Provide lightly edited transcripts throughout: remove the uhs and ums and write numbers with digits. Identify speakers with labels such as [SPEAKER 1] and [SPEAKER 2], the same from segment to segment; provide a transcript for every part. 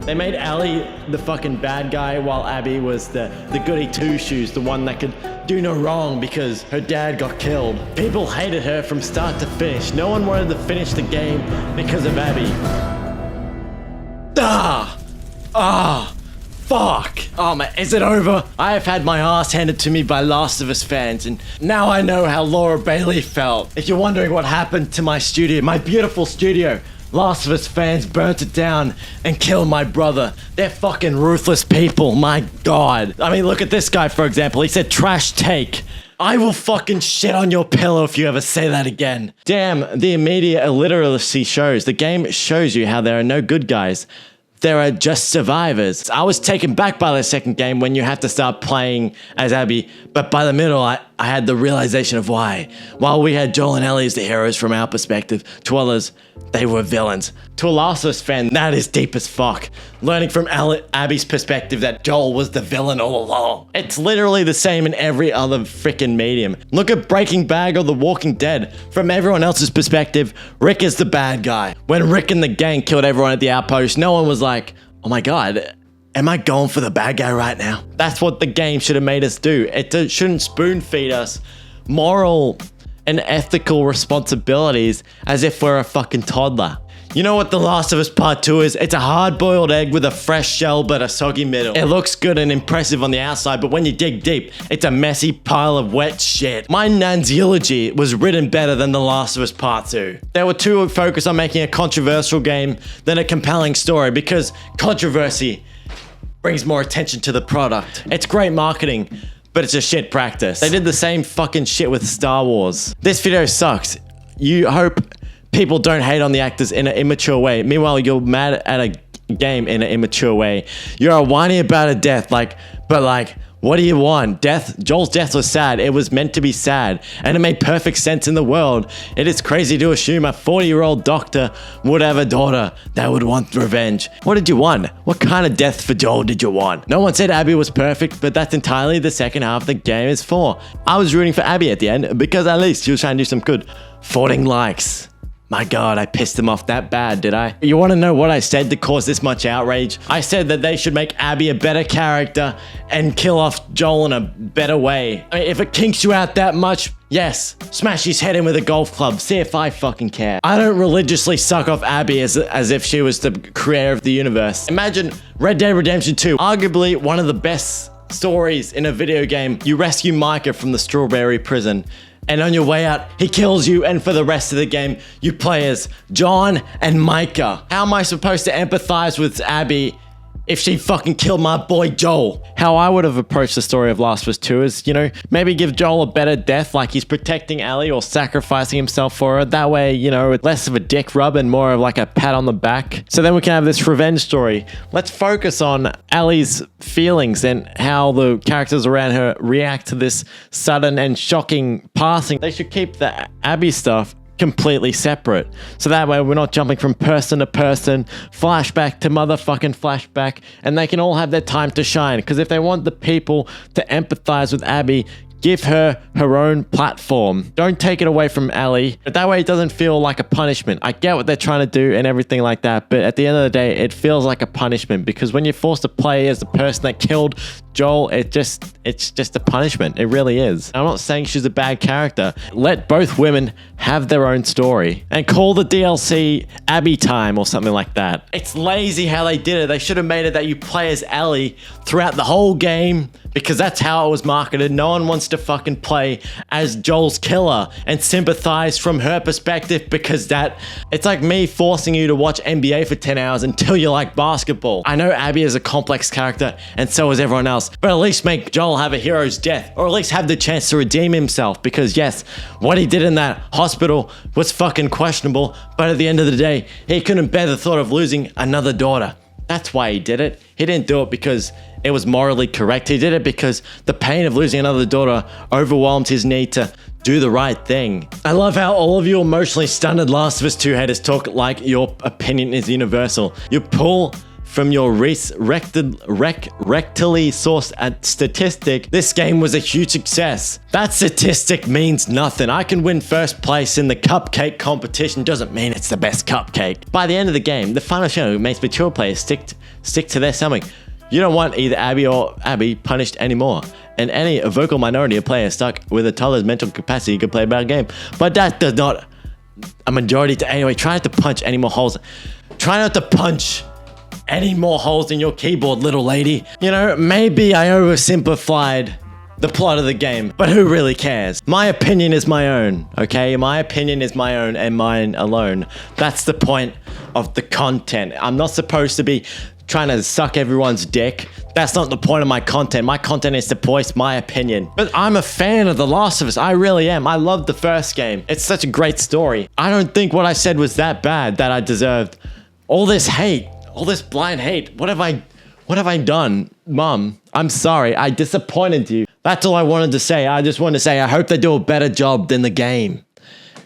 [SPEAKER 1] They made Ellie the fucking bad guy while Abby was the goody two-shoes, the one that could do no wrong because her dad got killed. People hated her from start to finish. No one wanted to finish the game because of Abby. Fuck! Oh man, is it over? I have had my ass handed to me by Last of Us fans, and now I know how Laura Bailey felt. If you're wondering what happened to my studio, my beautiful studio, Last of Us fans burnt it down and killed my brother. They're fucking ruthless people, my god. I mean, look at this guy, for example. He said trash take. I will fucking shit on your pillow if you ever say that again. Damn, the immediate illiteracy shows. The game shows you how there are no good guys. There are just survivors. I was taken back by the second game when you have to start playing as Abby, but by the middle, I had the realization of why. While we had Joel and Ellie as the heroes from our perspective, to others, they were villains. To a Last of Us fan, that is deep as fuck. Learning from Abby's perspective that Joel was the villain all along. It's literally the same in every other freaking medium. Look at Breaking Bad or The Walking Dead. From everyone else's perspective, Rick is the bad guy. When Rick and the gang killed everyone at the outpost, no one was like, oh my god, am I going for the bad guy right now? That's what the game should have made us do. It shouldn't spoon feed us moral and ethical responsibilities as if we're a fucking toddler. You know what The Last of Us Part 2 is? It's a hard-boiled egg with a fresh shell but a soggy middle. It looks good and impressive on the outside, but when you dig deep, it's a messy pile of wet shit. My nan's eulogy was written better than The Last of Us Part 2. They were too focused on making a controversial game than a compelling story because controversy brings more attention to the product. It's great marketing, but it's a shit practice. They did the same fucking shit with Star Wars. This video sucks. You hope people don't hate on the actors in an immature way. Meanwhile, you're mad at a game in an immature way. You're whiny about a death, but what do you want? Joel's death was sad. It was meant to be sad, and it made perfect sense in the world. It is crazy to assume a 40-year-old doctor would have a daughter that would want revenge. What did you want? What kind of death for Joel did you want? No one said Abby was perfect, but that's entirely the second half of the game is for. I was rooting for Abby at the end because at least she was trying to do some good. 40 likes. My god, I pissed them off that bad, did I? You want to know what I said to cause this much outrage? I said that they should make Abby a better character and kill off Joel in a better way. I mean, if it kinks you out that much, yes, smash his head in with a golf club. See if I fucking care. I don't religiously suck off Abby as if she was the creator of the universe. Imagine Red Dead Redemption 2, arguably one of the best stories in a video game. You rescue Micah from the strawberry prison, and on your way out, he kills you, and for the rest of the game, you play as John and Micah. How am I supposed to empathize with Abby if she fucking killed my boy Joel? How I would have approached the story of Last of Us 2 is, maybe give Joel a better death, like he's protecting Ellie or sacrificing himself for her. That way, less of a dick rub and more of like a pat on the back. So then we can have this revenge story. Let's focus on Ellie's feelings and how the characters around her react to this sudden and shocking passing. They should keep the Abby stuff completely separate. So that way we're not jumping from person to person, flashback to motherfucking flashback, and they can all have their time to shine. Because if they want the people to empathize with Abby, give her her own platform. Don't take it away from Ellie. But that way it doesn't feel like a punishment. I get what they're trying to do and everything like that, but at the end of the day, it feels like a punishment because when you're forced to play as the person that killed Joel, it's just a punishment. It really is. I'm not saying she's a bad character. Let both women have their own story and call the DLC Abby time or something like that. It's lazy how they did it. They should have made it that you play as Ellie throughout the whole game because that's how it was marketed. No one wants to fucking play as Joel's killer and sympathize from her perspective because it's like me forcing you to watch NBA for 10 hours until you like basketball. I know Abby is a complex character and so is everyone else, but at least make Joel have a hero's death or at least have the chance to redeem himself because yes, what he did in that hospital was fucking questionable, but at the end of the day, he couldn't bear the thought of losing another daughter. That's why he did it. He didn't do it because it was morally correct. He did it because the pain of losing another daughter overwhelmed his need to do the right thing. I love how all of you emotionally stunted Last of Us 2 haters talk like your opinion is universal. You pull from your rectally sourced statistic, this game was a huge success. That statistic means nothing. I can win first place in the cupcake competition, doesn't mean it's the best cupcake. By the end of the game, the final show makes mature players stick to their something. You don't want either Abby or Abby punished anymore. And any vocal minority of players stuck with a toddler's mental capacity could play a bad game. But that does not a majority to anyway. Try not to punch any more holes. Try not to punch any more holes in your keyboard, little lady. You know, maybe I oversimplified the plot of the game, but who really cares? My opinion is my own, okay? My opinion is my own and mine alone. That's the point of the content. I'm not supposed to be trying to suck everyone's dick. That's not the point of my content. My content is to voice my opinion. But I'm a fan of The Last of Us. I really am. I loved the first game. It's such a great story. I don't think what I said was that bad that I deserved all this hate, all this blind hate. What have I done? Mom, I'm sorry. I disappointed you. That's all I wanted to say. I just wanted to say I hope they do a better job than the game.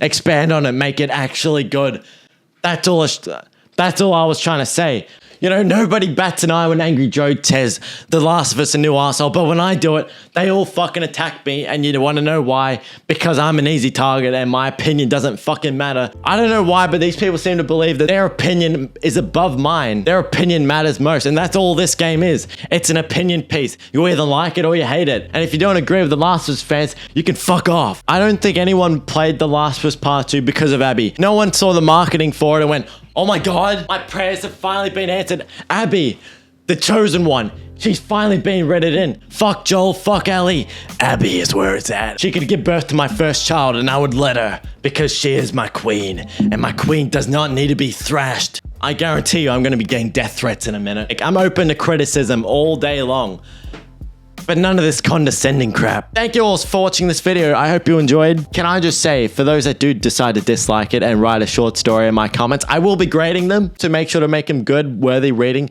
[SPEAKER 1] Expand on it, make it actually good. That's all I was trying to say. You know, nobody bats an eye when Angry Joe says The Last of Us a new arsehole, but when I do it, they all fucking attack me, and you want to know why? Because I'm an easy target and my opinion doesn't fucking matter. I don't know why, but these people seem to believe that their opinion is above mine. Their opinion matters most, and that's all this game is. It's an opinion piece. You either like it or you hate it. And if you don't agree with The Last of Us fans, you can fuck off. I don't think anyone played The Last of Us Part 2 because of Abby. No one saw the marketing for it and went, oh my god, my prayers have finally been answered. Abby, the chosen one, she's finally been redded in. Fuck Joel, fuck Ellie. Abby is where it's at. She could give birth to my first child and I would let her because she is my queen. And my queen does not need to be thrashed. I guarantee you I'm going to be getting death threats in a minute. Like, I'm open to criticism all day long. But none of this condescending crap. Thank you all for watching this video. I hope you enjoyed. Can I just say, for those that do decide to dislike it and write a short story in my comments, I will be grading them to make sure to make them good, worthy reading.